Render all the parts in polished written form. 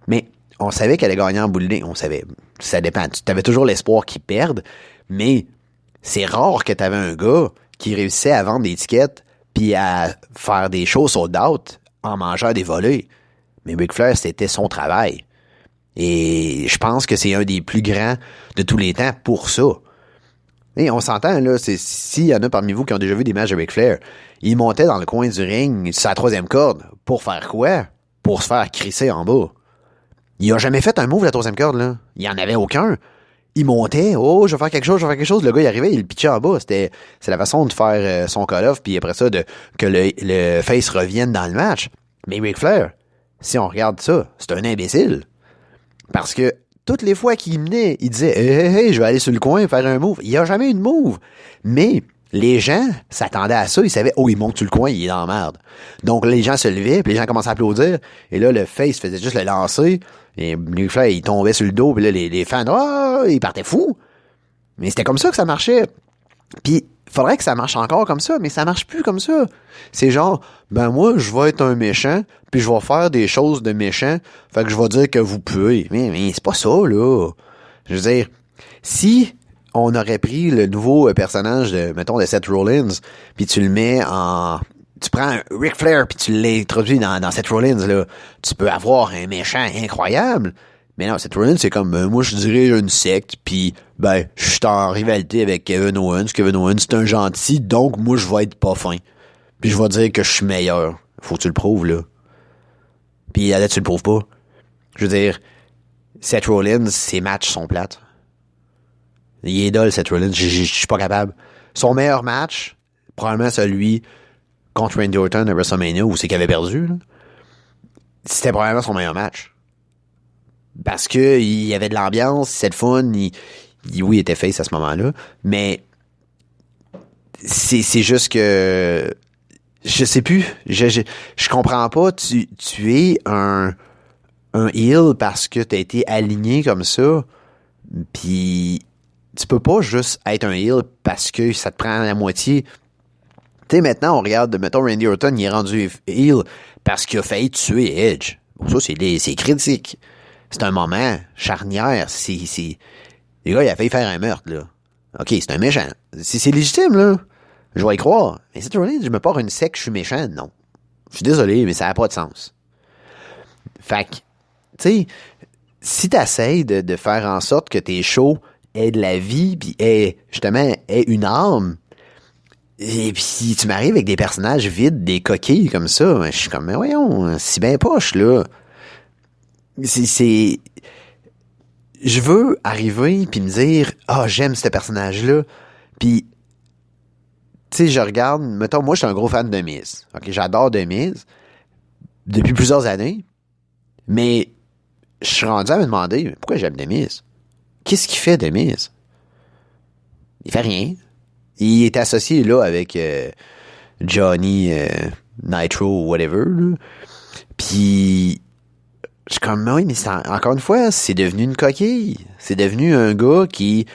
Mais on savait qu'elle allait gagner en bout de ligne. On savait. Ça dépend. Tu avais toujours l'espoir qu'ils perdent, mais c'est rare que tu avais un gars qui réussissait à vendre des tickets puis à faire des shows sold out en mangeant des volets. Mais Ric Flair, c'était son travail. Et je pense que c'est un des plus grands de tous les temps pour ça. Et on s'entend, là, s'il y en a parmi vous qui ont déjà vu des matchs de Ric Flair, il montait dans le coin du ring, sur la troisième corde, pour faire quoi? Pour se faire crisser en bas. Il a jamais fait un move, la troisième corde, là. Il y en avait aucun. Il montait, oh, je vais faire quelque chose. Le gars, il arrivait, il le pitchait en bas. C'est la façon de faire son call-off, puis après ça, que le face revienne dans le match. Mais Ric Flair, si on regarde ça, c'est un imbécile. Parce que toutes les fois qu'il menait, il disait hey, je vais aller sur le coin faire un move. Il n'y a jamais eu de move. Mais les gens s'attendaient à ça. Ils savaient, oh, il monte sur le coin, il est dans la merde. Donc les gens se levaient, puis les gens commençaient à applaudir. Et là, le face faisait juste le lancer. Et Ric Flair, il tombait sur le dos, puis là, les fans, oh, ils partaient fous. Mais c'était comme ça que ça marchait. Puis, faudrait que ça marche encore comme ça, mais ça marche plus comme ça. C'est genre, ben moi, je vais être un méchant, puis je vais faire des choses de méchant, fait que je vais dire que vous pouvez. Mais c'est pas ça, là. Je veux dire, si on aurait pris le nouveau personnage de, mettons, de Seth Rollins, puis tu le mets en... Tu prends Ric Flair, puis tu l'introduis dans Seth Rollins, là, tu peux avoir un méchant incroyable. Mais non, Seth Rollins, c'est comme, moi, je dirais une secte, puis ben, je suis en rivalité avec Kevin Owens. Kevin Owens, c'est un gentil, donc moi, je vais être pas fin. Puis je vais dire que je suis meilleur. Faut que tu le prouves, là. Puis là, tu le prouves pas. Je veux dire, Seth Rollins, ses matchs sont plates. Il est dole, Seth Rollins, je suis pas capable. Son meilleur match, probablement celui contre Randy Orton à WrestleMania, où c'est qu'il avait perdu, là. C'était probablement son meilleur match. Parce que il y avait de l'ambiance, c'était le fun, oui, il était face à ce moment-là, mais c'est juste que je sais plus, je comprends pas, tu es un heel parce que t'as été aligné comme ça, puis tu peux pas juste être un heel parce que ça te prend la moitié. Tu sais, maintenant, on regarde, mettons, Randy Orton, il est rendu heel parce qu'il a failli tuer Edge. Bon, ça, c'est critique. C'est un moment charnière. Les gars, il a failli faire un meurtre, là. OK, c'est un méchant. C'est légitime, là. Je vais y croire. Mais Seth Rollins, je me pars une sec, je suis méchant. Non. Je suis désolé, mais ça n'a pas de sens. Fait que, tu sais, si t'essayes de faire en sorte que tes shows aient de la vie, puis aient une âme, et puis tu m'arrives avec des personnages vides, des coquilles comme ça, je suis comme, mais voyons, si ben poche, là. Je veux arriver puis me dire j'aime ce personnage-là, puis tu sais, je regarde, mettons, moi je suis un gros fan de Miz, ok, j'adore The Miz depuis plusieurs années, mais je suis rendu à me demander pourquoi j'aime The Miz. Qu'est-ce qu'il fait, The Miz? Il fait rien. Il est associé là avec Johnny Nitro ou whatever, là. Puis je suis comme, oui, mais encore une fois, c'est devenu une coquille. C'est devenu un gars qui,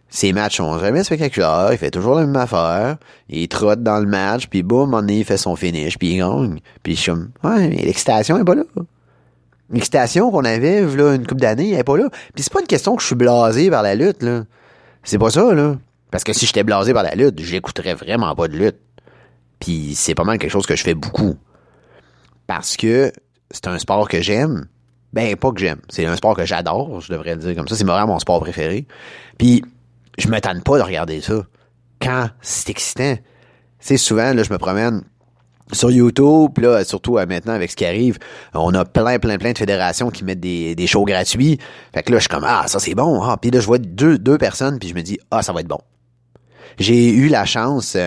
ses matchs sont jamais spectaculaires, il fait toujours la même affaire, il trotte dans le match, puis boum, à un moment donné, il fait son finish, puis il gagne. Puis je suis comme, ouais, mais l'excitation est pas là. L'excitation qu'on avait, là, une couple d'années, elle est pas là. Puis c'est pas une question que je suis blasé par la lutte, là. C'est pas ça, là. Parce que si j'étais blasé par la lutte, j'écouterais vraiment pas de lutte. Puis c'est pas mal quelque chose que je fais beaucoup. Parce que c'est un sport que j'aime. Ben, pas que j'aime. C'est un sport que j'adore, je devrais le dire comme ça. C'est vraiment mon sport préféré. Puis, je me tanne pas de regarder ça. Quand c'est excitant. Tu sais, souvent, là, je me promène sur YouTube, puis là, surtout maintenant, avec ce qui arrive, on a plein de fédérations qui mettent des shows gratuits. Fait que là, je suis comme, ça c'est bon. Puis là, je vois deux personnes, puis je me dis, ça va être bon. J'ai eu la chance...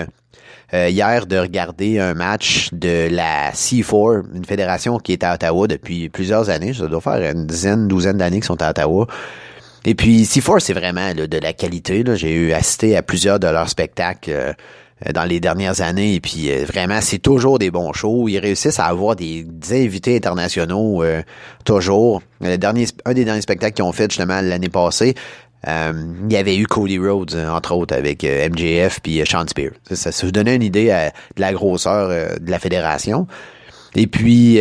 hier de regarder un match de la C4, une fédération qui est à Ottawa depuis plusieurs années. Ça doit faire une douzaine d'années qu'ils sont à Ottawa. Et puis C4, c'est vraiment là, de la qualité. Là. J'ai eu assisté à plusieurs de leurs spectacles dans les dernières années. Et puis vraiment, c'est toujours des bons shows. Ils réussissent à avoir des invités internationaux toujours. Un des derniers spectacles qu'ils ont fait justement l'année passée, il y avait eu Cody Rhodes, entre autres, avec MJF puis Sean Spears. Ça vous donnait une idée de la grosseur de la fédération. Et puis,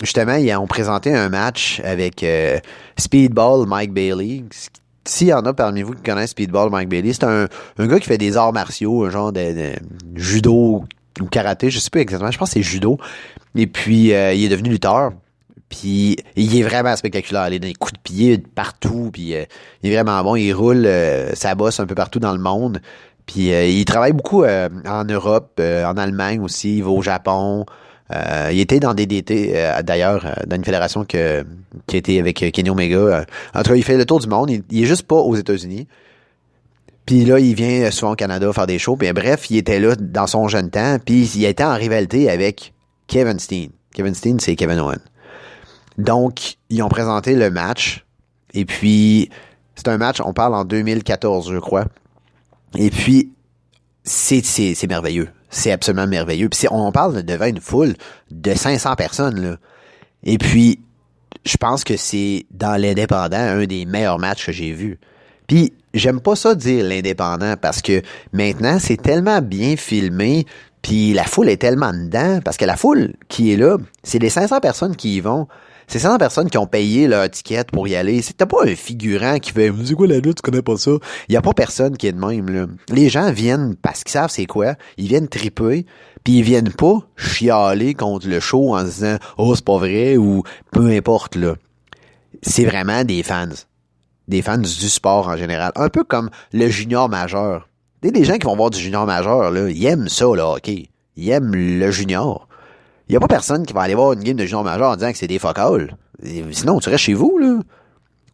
justement, ils ont présenté un match avec Speedball Mike Bailey. S'il y en a parmi vous qui connaissent Speedball Mike Bailey, c'est un gars qui fait des arts martiaux, un genre de judo ou karaté, je sais pas exactement, je pense que c'est judo. Et puis, il est devenu lutteur. Puis, il est vraiment spectaculaire. Il a des coups de pied partout. Puis, il est vraiment bon. Il roule sa bosse un peu partout dans le monde. Puis, il travaille beaucoup en Europe, en Allemagne aussi. Il va au Japon. Il était dans DDT, d'ailleurs, dans une fédération qui a été avec Kenny Omega. En tout cas, il fait le tour du monde. Il est juste pas aux États-Unis. Puis là, il vient souvent au Canada faire des shows. Puis bref, il était là dans son jeune temps. Puis il était en rivalité avec Kevin Steen. Kevin Steen, c'est Kevin Owens. Donc, ils ont présenté le match. Et puis, c'est un match, on parle en 2014, je crois. Et puis, c'est merveilleux. C'est absolument merveilleux. Puis on parle devant une foule de 500 personnes, là. Et puis, je pense que c'est, dans l'indépendant, un des meilleurs matchs que j'ai vus. Puis, j'aime pas ça dire l'indépendant, parce que maintenant, c'est tellement bien filmé, puis la foule est tellement dedans, parce que la foule qui est là, c'est les 500 personnes qui y vont. C'est 500 personnes qui ont payé leur ticket pour y aller. T'as pas un figurant qui fait « C'est quoi la lutte, tu connais pas ça? » Il y a pas personne qui est de même, là. Les gens viennent parce qu'ils savent c'est quoi. Ils viennent triper, puis ils viennent pas chialer contre le show en se disant « Oh, c'est pas vrai » ou peu importe, là. C'est vraiment des fans. Des fans du sport en général. Un peu comme le junior majeur. Des gens qui vont voir du junior majeur, là, ils aiment ça, là, OK. Ils aiment le junior. Il y a pas personne qui va aller voir une game de junior majeur en disant que c'est des focales. Sinon, tu restes chez vous, là.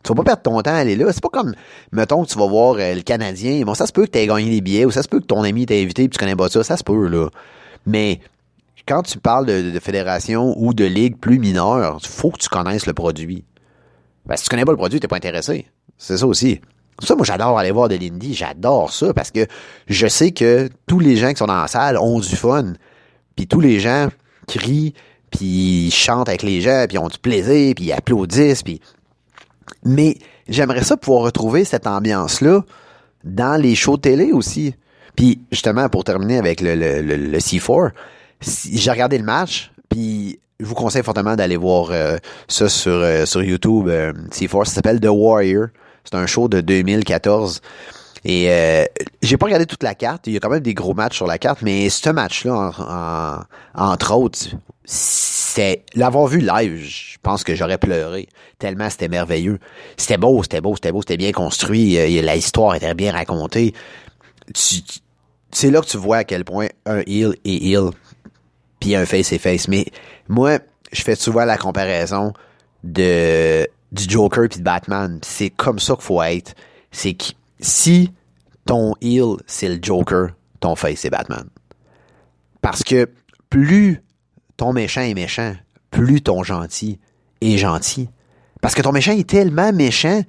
Tu vas pas perdre ton temps à aller là. C'est pas comme, mettons, que tu vas voir le Canadien. Bon, ça se peut que tu aies gagné des billets ou ça se peut que ton ami t'ait invité et tu connais pas ça. Ça se peut, là. Mais quand tu parles de fédération ou de ligue plus mineure, il faut que tu connaisses le produit. Ben, si tu connais pas le produit, t'es pas intéressé. C'est ça aussi. Ça, moi, j'adore aller voir de l'indie. J'adore ça parce que je sais que tous les gens qui sont dans la salle ont du fun. Puis tous les gens crient, puis ils chantent avec les gens, puis ils ont du plaisir, puis ils applaudissent, puis... Mais j'aimerais ça pouvoir retrouver cette ambiance-là dans les shows de télé aussi. Puis justement, pour terminer avec le C4, j'ai regardé le match, puis je vous conseille fortement d'aller voir ça sur YouTube. C4, ça s'appelle The Warrior. C'est un show de 2014. Et j'ai pas regardé toute la carte. Il y a quand même des gros matchs sur la carte, mais ce match-là, entre autres, c'est l'avoir vu live, je pense que j'aurais pleuré. Tellement c'était merveilleux. C'était beau, c'était bien construit. La histoire était bien racontée. C'est là que tu vois à quel point un heel est heel, puis un face est face. Mais moi, je fais souvent la comparaison du Joker puis de Batman. C'est comme ça qu'il faut être. C'est que si ton heel, c'est le Joker, ton face, c'est Batman. Parce que plus ton méchant est méchant, plus ton gentil est gentil. Parce que ton méchant est tellement méchant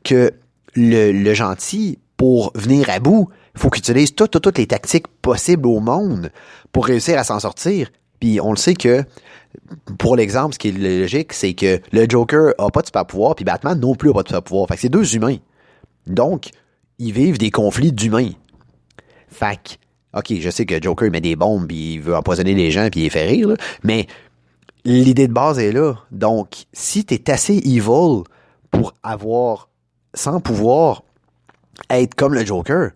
que le gentil, pour venir à bout, il faut qu'il utilise toutes les tactiques possibles au monde pour réussir à s'en sortir. Puis on le sait que, pour l'exemple, ce qui est logique, c'est que le Joker a pas de super pouvoir, puis Batman non plus a pas de super pouvoir. Fait que c'est deux humains. Donc, ils vivent des conflits d'humains. Fait que, OK, je sais que Joker il met des bombes, puis il veut empoisonner les gens, puis il les fait rire, là, mais l'idée de base est là. Donc, si t'es assez evil pour avoir, sans pouvoir, être comme le Joker,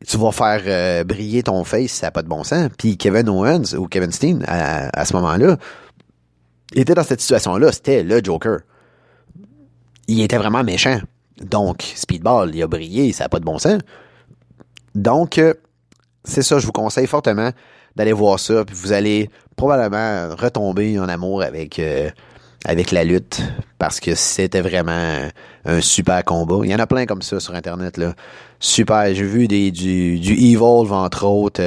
tu vas faire briller ton face, ça n'a pas de bon sens. Puis Kevin Owens ou Kevin Steen, à ce moment-là, était dans cette situation-là, c'était le Joker. Il était vraiment méchant. Donc, Speedball, il a brillé, ça n'a pas de bon sens. Donc, c'est ça, je vous conseille fortement d'aller voir ça, puis vous allez probablement retomber en amour avec la lutte, parce que c'était vraiment un super combat. Il y en a plein comme ça sur Internet, là. Super, j'ai vu du Evolve, entre autres.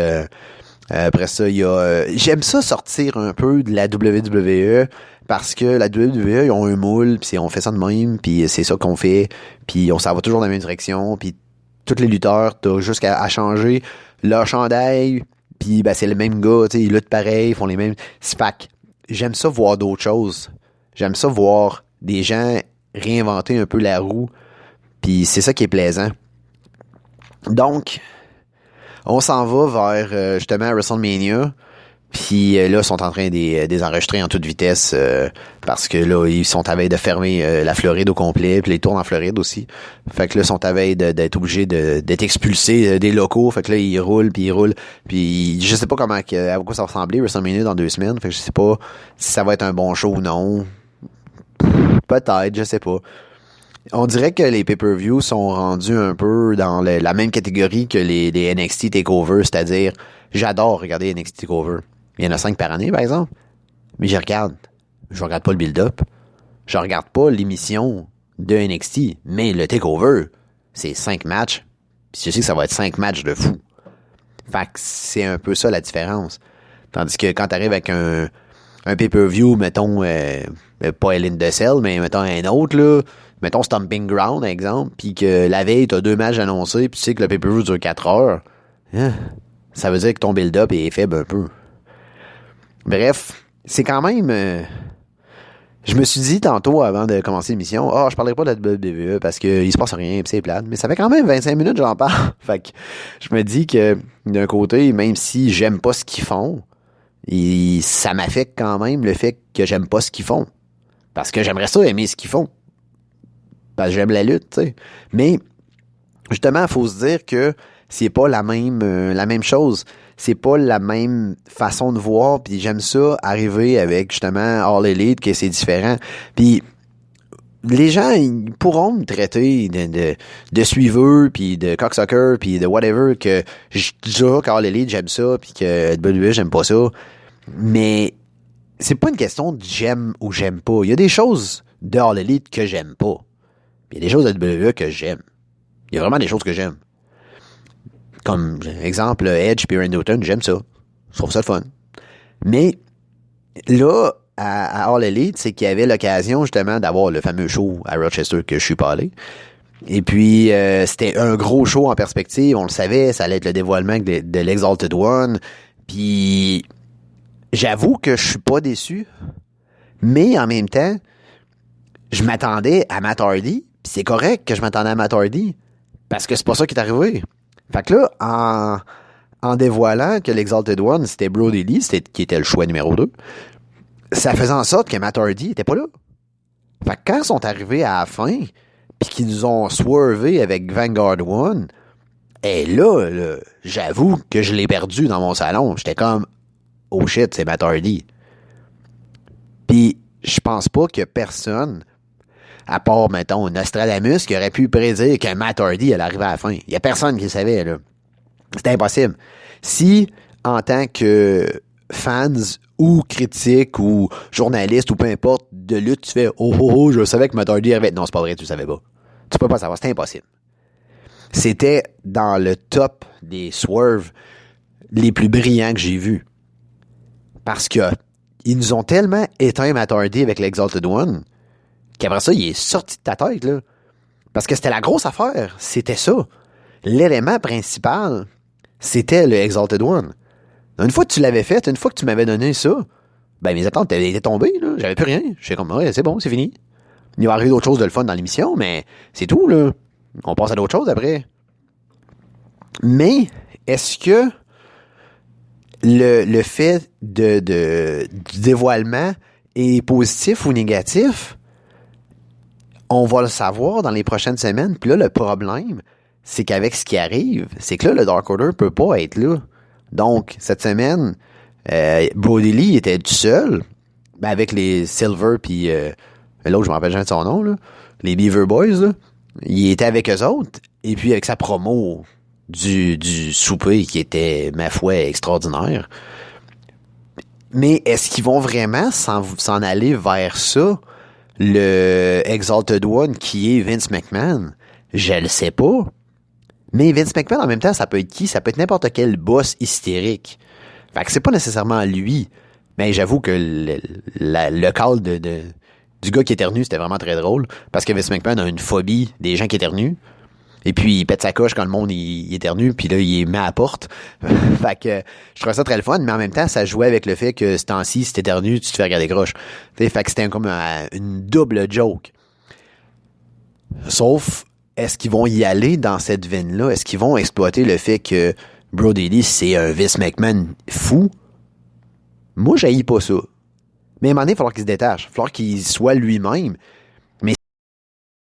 Après ça, il y a... j'aime ça sortir un peu de la WWE, parce que la WWE, ils ont un moule, puis on fait ça de même, puis c'est ça qu'on fait, puis on s'en va toujours dans la même direction, puis tous les lutteurs, t'as juste à changer leur chandail, puis ben, c'est le même gars, tu sais, ils luttent pareil, ils font les mêmes... Spac. J'aime ça voir d'autres choses. J'aime ça voir des gens réinventer un peu la roue, puis c'est ça qui est plaisant. Donc, on s'en va vers justement WrestleMania, Puis là, ils sont en train de les enregistrer en toute vitesse parce que là, ils sont à veille de fermer la Floride au complet, puis les tours en Floride aussi. Fait que là, ils sont à veille d'être obligés d'être expulsés des locaux. Fait que là, ils roulent, puis je sais pas à quoi ça va ressembler WrestleMania dans 2 semaines. Fait que je sais pas si ça va être un bon show ou non. Peut-être, je sais pas. On dirait que les pay-per-views sont rendus un peu dans la même catégorie que les NXT TakeOver, c'est-à-dire, j'adore regarder NXT TakeOver. Il y en a 5 par année, par exemple. Mais je regarde pas le build-up. Je regarde pas l'émission de NXT. Mais le TakeOver, c'est 5 matchs. Puis je sais que ça va être 5 matchs de fou. Fait que c'est un peu ça la différence. Tandis que quand t'arrives avec un pay-per-view, mettons, pas Hell in a Cell, mais mettons un autre, là, mettons Stomping Ground, par exemple, puis que la veille, t'as 2 matchs annoncés, puis tu sais que le pay-per-view dure 4 heures, ça veut dire que ton build-up est faible un peu. Bref, c'est quand même... je me suis dit tantôt, avant de commencer l'émission, je parlerai pas de la WWE parce qu'il se passe rien, pis c'est plate. Mais ça fait quand même 25 minutes que j'en parle. Fait que je me dis que, d'un côté, même si j'aime pas ce qu'ils font, ça m'affecte quand même le fait que j'aime pas ce qu'ils font. Parce que j'aimerais ça aimer ce qu'ils font. Parce que j'aime la lutte, tu sais. Mais, justement, il faut se dire que c'est pas la même chose. C'est pas la même façon de voir, puis j'aime ça arriver avec justement All Elite, que c'est différent. Puis les gens, ils pourront me traiter de suiveux, puis de cocksucker, puis de whatever, que je dis qu'All Elite, j'aime ça, puis que WWE, j'aime pas ça. Mais c'est pas une question de j'aime ou j'aime pas. Il y a des choses de All Elite que j'aime pas. Puis il y a des choses de WWE que j'aime. Il y a vraiment des choses que j'aime. Comme, exemple, Edge et Randy Orton, j'aime ça. Je trouve ça le fun. Mais, là, à All Elite, c'est qu'il y avait l'occasion, justement, d'avoir le fameux show à Rochester que je suis pas allé. Et puis, c'était un gros show en perspective. On le savait, ça allait être le dévoilement de l'Exalted One. Puis, j'avoue que je suis pas déçu. Mais, en même temps, je m'attendais à Matt Hardy. Puis c'est correct que je m'attendais à Matt Hardy. Parce que c'est pas ça qui est arrivé. Fait que là, en dévoilant que l'Exalted One, c'était Brody Lee, qui était le choix numéro 2, ça faisait en sorte que Matt Hardy était pas là. Fait que quand ils sont arrivés à la fin, pis qu'ils nous ont swervé avec Vanguard One, là, j'avoue que je l'ai perdu dans mon salon. J'étais comme, oh shit, c'est Matt Hardy. Pis je pense pas que personne, à part, mettons, Nostradamus, qui aurait pu prédire que Matt Hardy allait arriver à la fin. Il y a personne qui le savait, là. C'était impossible. Si, en tant que fans ou critiques ou journalistes ou peu importe de lutte, tu fais je savais que Matt Hardy arrivait. Non, c'est pas vrai, tu le savais pas. Tu peux pas savoir, c'était impossible. C'était dans le top des swerves les plus brillants que j'ai vus. Parce que ils nous ont tellement éteint Matt Hardy avec l'Exalted One qu'après ça, il est sorti de ta tête, là. Parce que c'était la grosse affaire. C'était ça. L'élément principal, c'était le Exalted One. Une fois que tu l'avais fait, une fois que tu m'avais donné ça, ben mes attentes étaient tombées, là. J'avais plus rien. J'étais comme, ouais, c'est bon, c'est fini. Il va arriver d'autres choses de le fun dans l'émission, mais c'est tout, là. On passe à d'autres choses après. Mais, est-ce que le fait du dévoilement est positif ou négatif? On va le savoir dans les prochaines semaines. Puis là, le problème, c'est qu'avec ce qui arrive, c'est que là, le Dark Order peut pas être là. Donc, cette semaine, Brody Lee était tout seul, avec les Silver puis l'autre, je me rappelle jamais de son nom, là, les Beaver Boys, là. Il était avec eux autres, et puis avec sa promo du souper qui était, ma foi, extraordinaire. Mais est-ce qu'ils vont vraiment s'en aller vers ça? Le Exalted One qui est Vince McMahon, je le sais pas. Mais Vince McMahon, en même temps, ça peut être qui? Ça peut être n'importe quel boss hystérique. Fait que c'est pas nécessairement lui. Mais j'avoue que le call du gars qui éternue, c'était vraiment très drôle. Parce que Vince McMahon a une phobie des gens qui éternuent. Et puis, il pète sa coche quand le monde il éternue, puis là, il met à la porte. Fait que je trouvais ça très le fun, mais en même temps, ça jouait avec le fait que ce temps-ci, si t'éternues, tu te fais regarder croche. Fait que c'était comme une double joke. Sauf, est-ce qu'ils vont y aller dans cette veine-là? Est-ce qu'ils vont exploiter le fait que Brody Lee, c'est un Vince McMahon fou? Moi, j'haïs pas ça. Mais à un moment donné, il va falloir qu'il se détache. Il va falloir qu'il soit lui-même.